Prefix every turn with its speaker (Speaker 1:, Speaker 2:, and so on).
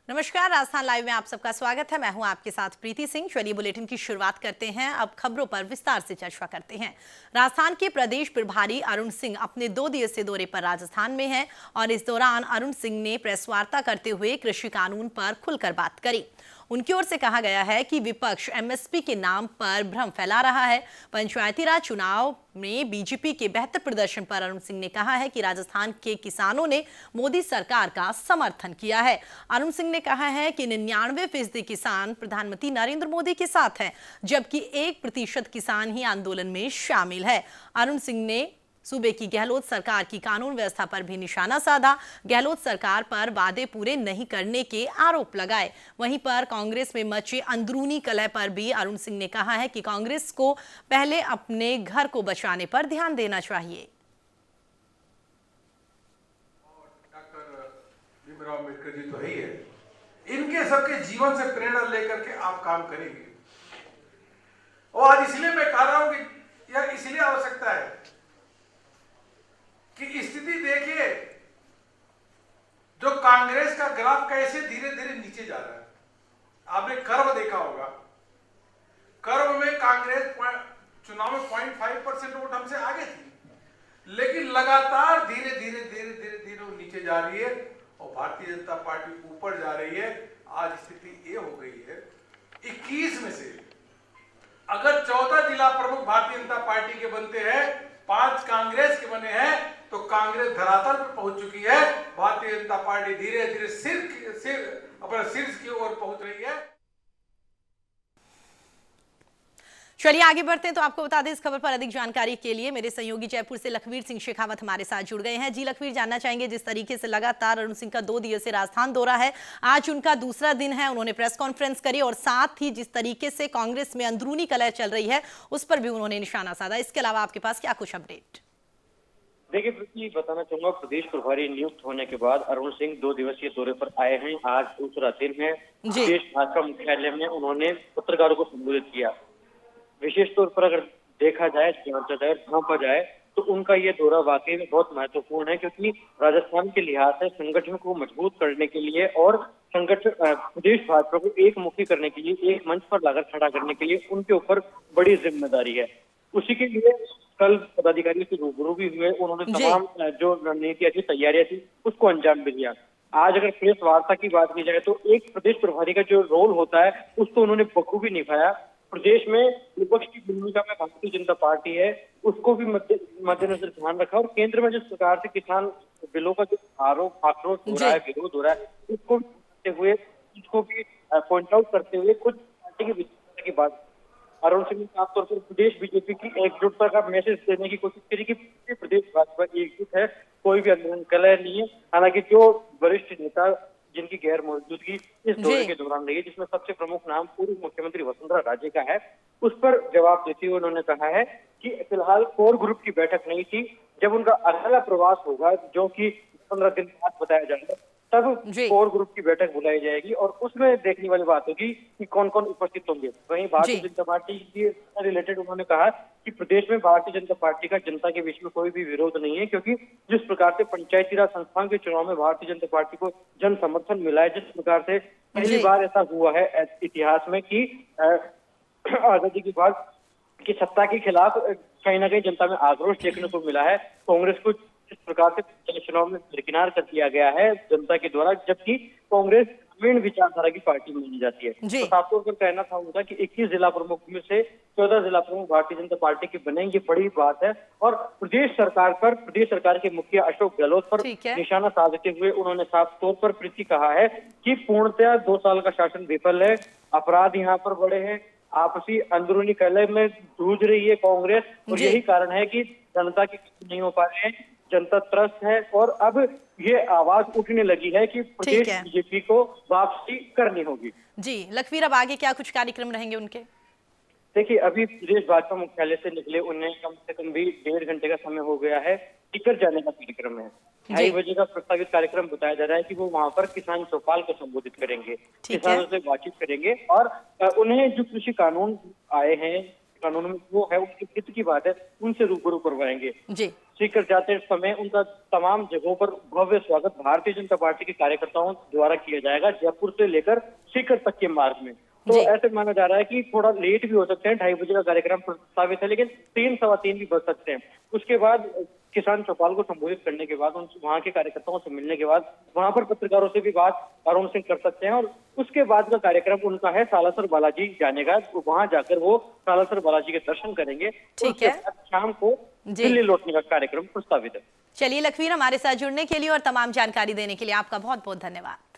Speaker 1: नमस्कार, राजस्थान लाइव में आप सबका स्वागत है। मैं हूं आपके साथ प्रीति सिंह। चलिए बुलेटिन की शुरुआत करते हैं। अब खबरों पर विस्तार से चर्चा करते हैं। राजस्थान के प्रदेश प्रभारी अरुण सिंह अपने 2 दिवसीय दौरे पर राजस्थान में हैं और इस दौरान अरुण सिंह ने प्रेस वार्ता करते हुए कृषि कानून पर खुलकर बात करी। उनकी ओर से कहा गया है कि विपक्ष एमएसपी के नाम पर भ्रम फैला रहा है। पंचायती राज चुनाव में बीजेपी के बेहतर प्रदर्शन पर अरुण सिंह ने कहा है कि राजस्थान के किसानों ने मोदी सरकार का समर्थन किया है। अरुण सिंह ने कहा है कि 99% किसान प्रधानमंत्री नरेंद्र मोदी के साथ हैं, जबकि 1% किसान ही आंदोलन में शामिल है। अरुण सिंह ने सूबे की गहलोत सरकार की कानून व्यवस्था पर भी निशाना साधा। गहलोत सरकार पर वादे पूरे नहीं करने के आरोप लगाए। वहीं पर कांग्रेस में मचे अंदरूनी कलह पर भी अरुण सिंह ने कहा है कि कांग्रेस को पहले अपने घर को बचाने पर ध्यान देना चाहिए।
Speaker 2: भीमराव अम्बेडकर जी तो है ही है, इनके सबके जीवन से प्रेरणा लेकर के आप काम करेंगे। और आज इसलिए मैं कह रहा हूं कि यह इसलिए आवश्यकता है कि स्थिति देखिए, जो कांग्रेस का ग्राफ कैसे धीरे धीरे नीचे जा रहा है। आपने कर्व देखा होगा, कर्व में कांग्रेस चुनाव में 0.5% वोट हमसे आगे थी, लेकिन लगातार धीरे धीरे धीरे धीरे धीरे वो नीचे जा रही है और भारतीय जनता पार्टी ऊपर जा रही है। आज स्थिति ये हो गई है, 21 में से अगर 14 जिला प्रमुख भारतीय जनता पार्टी के बनते हैं, 5 कांग्रेस के बने हैं, तो कांग्रेस धरातल पर पहुंच चुकी है। भारतीय जनता पार्टी धीरे धीरे अपने शीर्ष की ओर पहुंच रही है।
Speaker 1: चलिए आगे बढ़ते हैं। तो आपको बता दें, इस खबर पर अधिक जानकारी के लिए मेरे सहयोगी जयपुर से लखवीर सिंह शेखावत हमारे साथ जुड़ गए हैं। जी लखवीर, जानना चाहेंगे, जिस तरीके से लगातार अरुण सिंह का 2 दिवसीय राजस्थान दौरा है, आज उनका दूसरा दिन है, उन्होंने प्रेस कॉन्फ्रेंस करी और साथ ही जिस तरीके से कांग्रेस में अंदरूनी कलह चल रही है उस पर भी उन्होंने निशाना साधा। इसके अलावा आपके पास क्या कुछ अपडेट?
Speaker 3: देखिए, बताना चाहूंगा, प्रदेश प्रभारी नियुक्त होने के बाद अरुण सिंह 2 दिवसीय दौरे पर आए हैं। आज दूसरा दिन है। प्रदेश भाजपा मुख्यालय में उन्होंने पत्रकारों को संबोधित किया। विशेष तौर पर अगर देखा जाए, जांचा जाए, झांपा जाए, तो उनका ये दौरा वाकई में बहुत महत्वपूर्ण है, क्योंकि राजस्थान के लिहाज से संगठन को मजबूत करने के लिए और प्रदेश भाजपा को एक मुखी करने के लिए, एक मंच पर लाकर खड़ा करने के लिए उनके ऊपर बड़ी जिम्मेदारी है। उसी के लिए कल पदाधिकारियों से रूबरू भी हुए। उन्होंने तमाम जो रणनीतियां थी, तैयारियां थी, उसको अंजाम भी दिया। आज अगर प्रेस वार्ता की बात की जाए तो एक प्रदेश प्रभारी का जो रोल होता है उसको उन्होंने बखूबी निभाया। प्रदेश में विपक्ष की भूमिका में भारतीय जनता पार्टी है, उसको भी मद्देनजर ध्यान रखा और केंद्र में जिस प्रकार से किसान बिलों का जो आक्रोश हो रहा है, विरोध हो रहा है, उसको भी पॉइंट आउट करते हुए कुछ पार्टी की विचारधारा की बात अरुण सिंह ने खासतौर पर प्रदेश बीजेपी की एकजुटता का मैसेज देने की कोशिश करी कि प्रदेश भाजपा एकजुट है, कोई भी अंदरूनी कलह नहीं है। हालांकि जो वरिष्ठ नेता जिनकी गैर मौजूदगी इस दौरे के दौरान रही है, जिसमें सबसे प्रमुख नाम पूर्व मुख्यमंत्री वसुंधरा राजे का है, उस पर जवाब देते हुए उन्होंने कहा है कि फिलहाल कोर ग्रुप की बैठक नहीं थी। जब उनका अगला प्रवास होगा, जो कि 15 दिन बाद बताया जाएगा, तब कोर ग्रुप की बैठक बुलाई जाएगी और उसमें देखने वाली बात होगी कि कौन कौन उपस्थित होंगे। वहीं भारतीय जनता पार्टी के रिलेटेड उन्होंने कहा कि प्रदेश में भारतीय जनता पार्टी का जनता के बीच में कोई भी विरोध नहीं है, क्योंकि जिस प्रकार से पंचायती राज संस्थान के चुनाव में भारतीय जनता पार्टी को जन समर्थन मिला है, जिस प्रकार से पहली बार ऐसा हुआ है इतिहास में कि आजादी के बाद की सत्ता के खिलाफ कहीं ना कहीं जनता में आक्रोश देखने को मिला है। कांग्रेस को इस प्रकार से चुनाव में दरकिनार कर दिया गया है जनता के द्वारा, जबकि कांग्रेस ग्रामीण विचारधारा की पार्टी मानी जाती है। तो साफ तौर पर कहना था उनका कि 21 जिला प्रमुख में से 14 जिला प्रमुख भारतीय जनता पार्टी के बने, ये बड़ी बात है। और प्रदेश सरकार के मुखिया अशोक गहलोत पर निशाना साधते हुए उन्होंने साफ तौर पर प्रीति कहा है कि पूर्णतया 2 साल का शासन विफल है, अपराध यहाँ पर बढ़े हैं, आपसी अंदरूनी कलह में जूझ रही है कांग्रेस, और यही कारण है कि जनता की नहीं हो पा रहे हैं, जनता त्रस्त है और अब ये आवाज उठने लगी है कि प्रदेश बीजेपी को वापसी करनी होगी।
Speaker 1: जी लखवीर, अब आगे क्या कुछ कार्यक्रम रहेंगे उनके?
Speaker 3: देखिए, अभी प्रदेश भाजपा मुख्यालय से निकले उन्हें कम से कम भी 1.5 घंटे का समय हो गया है। टिकट जाने का कार्यक्रम है। 2:30 बजे का प्रस्तावित कार्यक्रम बताया जा रहा है कि वो वहां पर किसान चौपाल को संबोधित करेंगे, किसानों से बातचीत करेंगे और उन्हें जो कृषि कानून आए हैं, कानून में वो है उसके हित की बात है, उनसे रूबरू करवाएंगे। सीकर जाते समय उनका तमाम जगहों पर भव्य स्वागत भारतीय जनता पार्टी के कार्यकर्ताओं द्वारा किया जाएगा, जयपुर से लेकर सीकर तक के मार्ग में। तो ऐसे माना जा रहा है कि थोड़ा लेट भी हो सकते हैं, 2:30 बजे का कार्यक्रम प्रस्तावित है, लेकिन 3 सवा 3 भी बज सकते हैं। उसके बाद किसान चौपाल को संबोधित करने के बाद, वहां के कार्यकर्ताओं से मिलने के बाद वहां पर पत्रकारों से भी बात अरुण सिंह कर सकते हैं। और उसके बाद का कार्यक्रम उनका है सालासर बालाजी जाने का, वहां जाकर वो सालासर बालाजी के दर्शन करेंगे।
Speaker 1: ठीक है,
Speaker 3: शाम को दिल्ली लौटने का कार्यक्रम प्रस्तावित है।
Speaker 1: चलिए लखवीर, हमारे साथ जुड़ने के लिए और तमाम जानकारी देने के लिए आपका बहुत बहुत धन्यवाद।